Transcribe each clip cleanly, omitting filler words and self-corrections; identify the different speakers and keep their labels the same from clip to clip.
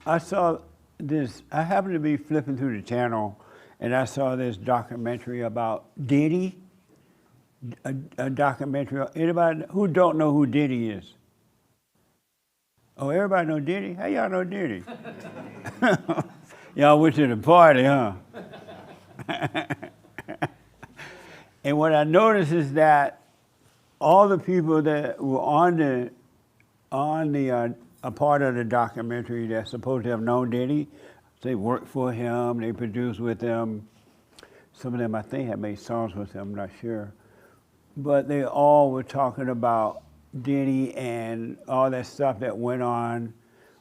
Speaker 1: I saw this. I happened to be flipping through the channel, and I saw this documentary about Diddy. A documentary. Anybody who don't know who Diddy is? Oh, everybody know Diddy? How y'all know Diddy? Y'all went to the party, huh? And what I noticed is that all the people that were on a part of the documentary that's supposed to have known Diddy, they worked for him, they produced with him. Some of them, I think, had made songs with him, I'm not sure. But they all were talking about Diddy and all that stuff that went on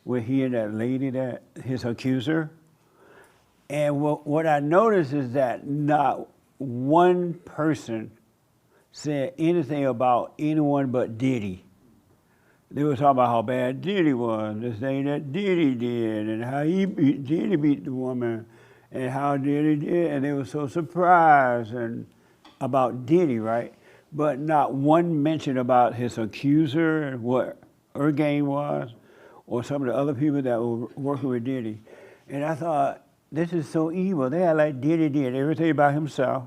Speaker 1: with he and that lady, that his accuser. And what I noticed is that not one person said anything about anyone but Diddy. They were talking about how bad Diddy was, this thing that Diddy did, and how Diddy beat the woman, and how Diddy did, and they were so surprised and about Diddy, right? But not one mention about his accuser and what her game was, or some of the other people that were working with Diddy. And I thought, this is so evil. They had like Diddy did everything by himself,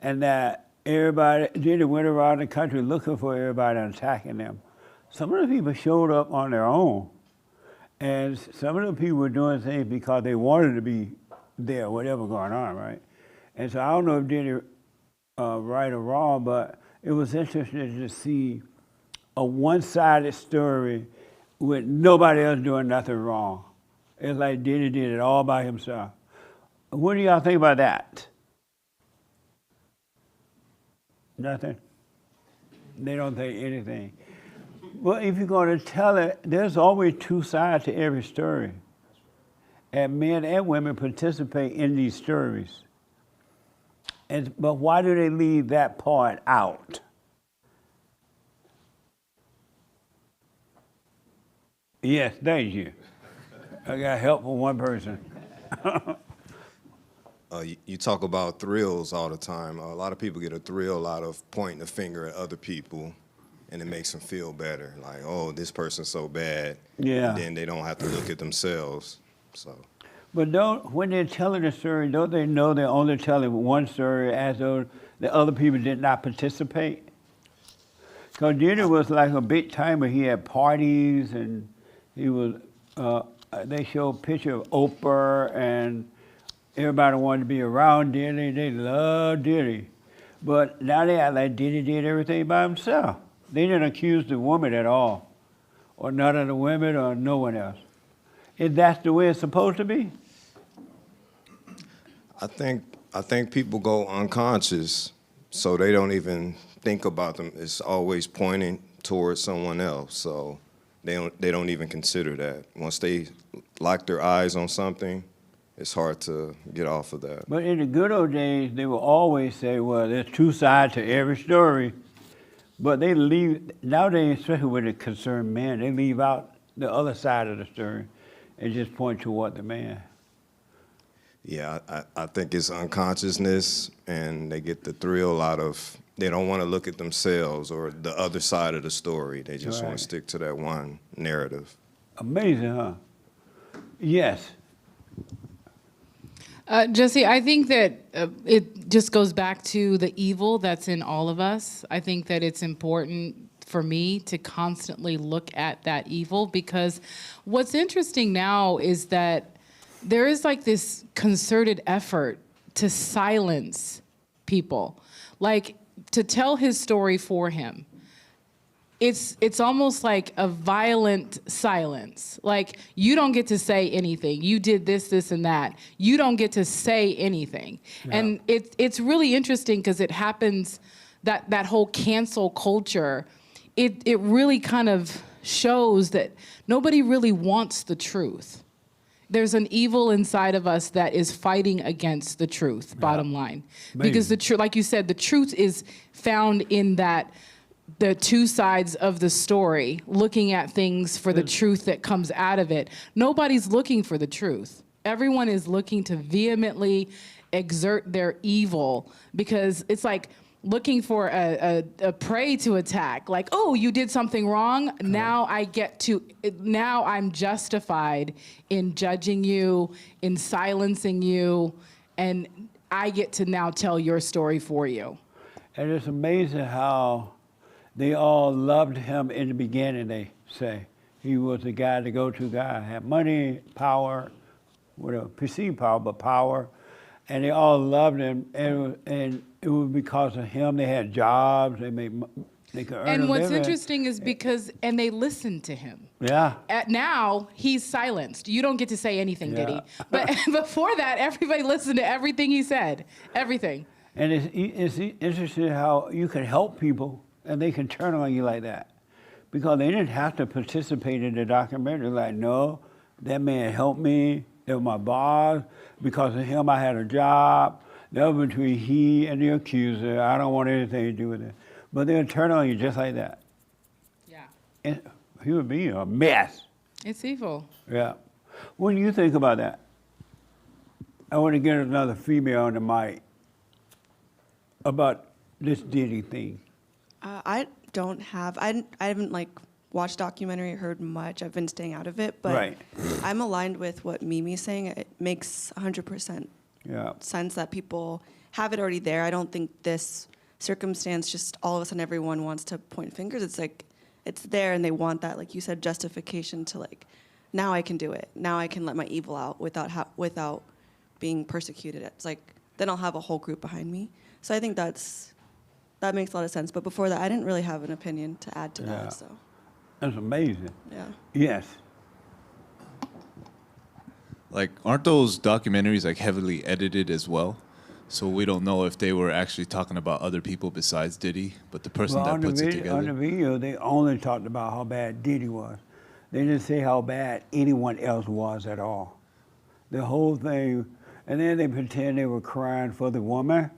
Speaker 1: and that Diddy went around the country looking for everybody and attacking them. Some of the people showed up on their own, and some of the people were doing things because they wanted to be there, whatever going on, right? And so I don't know if Diddy right or wrong, but it was interesting to see a one-sided story with nobody else doing nothing wrong. It's like Diddy did it all by himself. What do y'all think about that? Nothing? They don't think anything. Well, if you're going to tell it, there's always two sides to every story. And men and women participate in these stories. But why do they leave that part out? Yes, thank you. I got help from one person.
Speaker 2: You talk about thrills all the time. A lot of people get a thrill out of pointing the finger at other people, and it makes them feel better. Like, oh, this person's so bad.
Speaker 1: Yeah.
Speaker 2: And then they don't have to look at themselves. So.
Speaker 1: But when they're telling a story, don't they know they're only telling one story as though the other people did not participate? Because Diddy was like a big timer. He had parties, and he was. They showed a picture of Oprah, and everybody wanted to be around Diddy. They loved Diddy. But now they act like Diddy did everything by himself. They didn't accuse the woman at all, or none of the women, or no one else. If that's the way it's supposed to be?
Speaker 2: I think people go unconscious, so they don't even think about them. It's always pointing towards someone else, so they don't even consider that. Once they lock their eyes on something, it's hard to get off of that.
Speaker 1: But in the good old days, they will always say, well, there's two sides to every story. But they leave, nowadays, especially with the concerned men, they leave out the other side of the story and just point toward the man.
Speaker 2: Yeah, I think it's unconsciousness, and they get the thrill out of, they don't want to look at themselves or the other side of the story. They just want to stick to that one narrative.
Speaker 1: Amazing, huh? Yes.
Speaker 3: Jesse, I think that it just goes back to the evil that's in all of us. I think that it's important for me to constantly look at that evil, because what's interesting now is that there is like this concerted effort to silence people, like to tell his story for him. It's almost like a violent silence. Like, you don't get to say anything. You did this, this, and that. You don't get to say anything. Yeah. And it's really interesting because it happens, that whole cancel culture, it really kind of shows that nobody really wants the truth. There's an evil inside of us that is fighting against the truth, bottom line. Maybe. Because the truth, like you said, the truth is found in that the two sides of the story, looking at things for the truth that comes out of it. Nobody's looking for the truth. Everyone is looking to vehemently exert their evil, because it's like looking for a prey to attack. Like, oh, you did something wrong. Now I'm justified in judging you, in silencing you, and I get to now tell your story for you.
Speaker 1: And it's amazing how they all loved him in the beginning, they say. He was the guy, the go-to guy. Had money, power, whatever, perceived power, but power. And they all loved him, and it was because of him. They had jobs, they could earn a
Speaker 3: And what's
Speaker 1: living.
Speaker 3: interesting is and they listened to him.
Speaker 1: Yeah.
Speaker 3: Now he's silenced. You don't get to say anything,
Speaker 1: Yeah.
Speaker 3: Diddy. But before that, everybody listened to everything he said. Everything.
Speaker 1: And it's interesting how you can help people and they can turn on you like that. Because they didn't have to participate in the documentary. Like, no, that man helped me. They were my boss. Because of him, I had a job. That was between he and the accuser. I don't want anything to do with it. But they'll turn on you just like that.
Speaker 3: Yeah.
Speaker 1: And he would be a mess.
Speaker 3: It's evil.
Speaker 1: Yeah. What do you think about that? I want to get another female on the mic about this Diddy thing.
Speaker 4: I haven't like watched documentary, heard much. I've been staying out of it, but
Speaker 1: Right.
Speaker 4: I'm aligned with what Mimi's saying. It makes 100%
Speaker 1: Yeah.
Speaker 4: sense that people have it already there. I don't think this circumstance just all of a sudden everyone wants to point fingers. It's like it's there and they want that, like you said, justification to like, now I can do it. Now I can let my evil out without being persecuted. It's like then I'll have a whole group behind me. So I think that makes a lot of sense. But before that, I didn't really have an opinion to add to
Speaker 1: Yeah.
Speaker 4: that. So
Speaker 1: That's amazing.
Speaker 4: yeah.
Speaker 1: Yes.
Speaker 5: Like, aren't those documentaries like heavily edited as well? So we don't know if they were actually talking about other people besides Diddy, but the person
Speaker 1: Well,
Speaker 5: that
Speaker 1: on the
Speaker 5: puts it
Speaker 1: video, on the
Speaker 5: together.
Speaker 1: video, they only talked about how bad Diddy was. They didn't say how bad anyone else was at all. The whole thing, and then they pretend they were crying for the woman.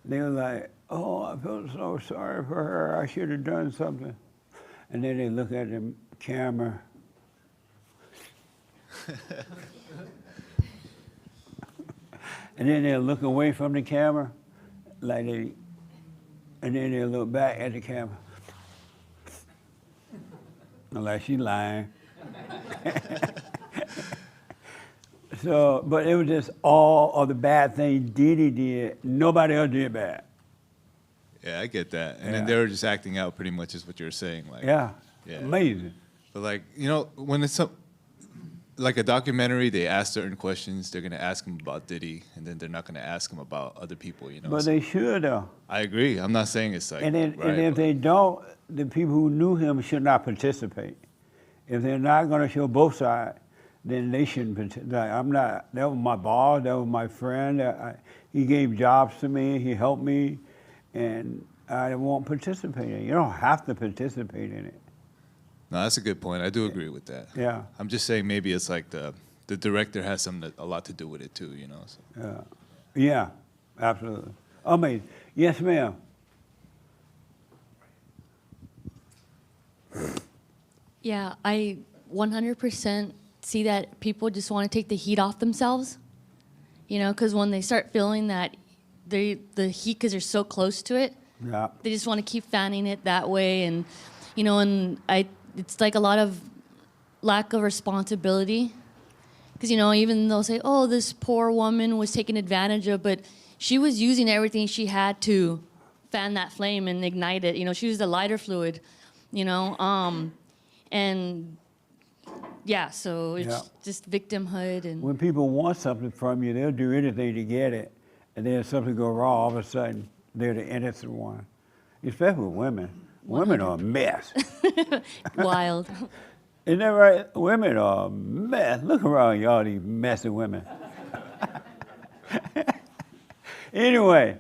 Speaker 1: They were like, oh, I feel so sorry for her. I should have done something. And then they look at the camera. And then they'll look away from the camera, and then they'll look back at the camera. Like she's lying. So, but it was just all of the bad things Diddy did. Nobody else did bad.
Speaker 5: Yeah, I get that. And
Speaker 1: Yeah.
Speaker 5: then they were just acting out pretty much is what you're saying. Like,
Speaker 1: Yeah,
Speaker 5: Yeah.
Speaker 1: amazing.
Speaker 5: But like, you know, when it's like a documentary, they ask certain questions. They're gonna ask him about Diddy, and then they're not gonna ask him about other people. You know.
Speaker 1: But
Speaker 5: So
Speaker 1: they should, though.
Speaker 5: I agree. I'm not saying it's like.
Speaker 1: And then,
Speaker 5: right,
Speaker 1: and if
Speaker 5: but-
Speaker 1: they don't, the people who knew him should not participate. If they're not going to show both sides, then they shouldn't participate. Like, I'm not. That was my boss. That was my friend. He gave jobs to me. He helped me, and I won't participate in it. You don't have to participate in it.
Speaker 5: No, that's a good point. I do agree with that.
Speaker 1: Yeah.
Speaker 5: I'm just saying maybe it's like the director has a lot to do with it too. You know. So.
Speaker 1: Yeah, absolutely. Amazing. Yes, ma'am.
Speaker 6: Yeah, I 100% see that people just want to take the heat off themselves. You know, because when they start feeling that the heat, because they're so close to it,
Speaker 1: Yeah.
Speaker 6: they just want to keep fanning it that way. And, you know, it's like a lot of lack of responsibility. Because, you know, even they'll say, oh, this poor woman was taken advantage of, but she was using everything she had to fan that flame and ignite it. You know, she used the lighter fluid, you know. And yeah, so it's
Speaker 1: Yeah.
Speaker 6: just victimhood and
Speaker 1: When people want something from you, they'll do anything to get it. And then if something go wrong, all of a sudden, they're the innocent one. Especially with women. Women are a mess.
Speaker 6: wild.
Speaker 1: Isn't that right? Women are a mess. Look around y'all, these messy women. Anyway,